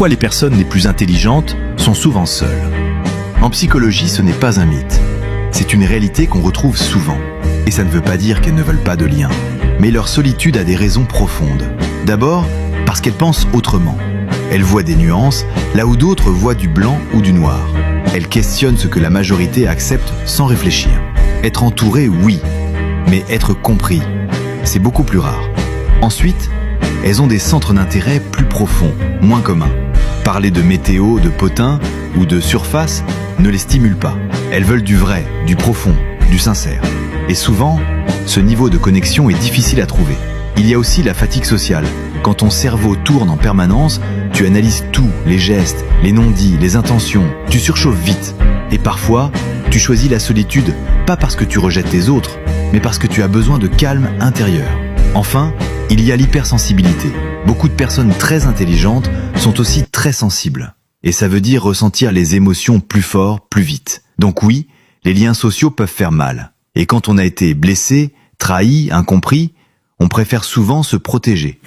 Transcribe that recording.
Pourquoi les personnes les plus intelligentes sont souvent seules? En psychologie, ce n'est pas un mythe. C'est une réalité qu'on retrouve souvent. Et ça ne veut pas dire qu'elles ne veulent pas de lien. Mais leur solitude a des raisons profondes. D'abord, parce qu'elles pensent autrement. Elles voient des nuances, là où d'autres voient du blanc ou du noir. Elles questionnent ce que la majorité accepte sans réfléchir. Être entouré, oui. Mais être compris, c'est beaucoup plus rare. Ensuite, elles ont des centres d'intérêt plus profonds, moins communs. Parler de météo, de potins ou de surface ne les stimule pas. Elles veulent du vrai, du profond, du sincère. Et souvent, ce niveau de connexion est difficile à trouver. Il y a aussi la fatigue sociale. Quand ton cerveau tourne en permanence, tu analyses tout, les gestes, les non-dits, les intentions. Tu surchauffes vite. Et parfois, tu choisis la solitude, pas parce que tu rejettes les autres, mais parce que tu as besoin de calme intérieur. Enfin, il y a l'hypersensibilité. Beaucoup de personnes très intelligentes sont aussi très sensibles. Et ça veut dire ressentir les émotions plus fort, plus vite. Donc oui, les liens sociaux peuvent faire mal. Et quand on a été blessé, trahi, incompris, on préfère souvent se protéger.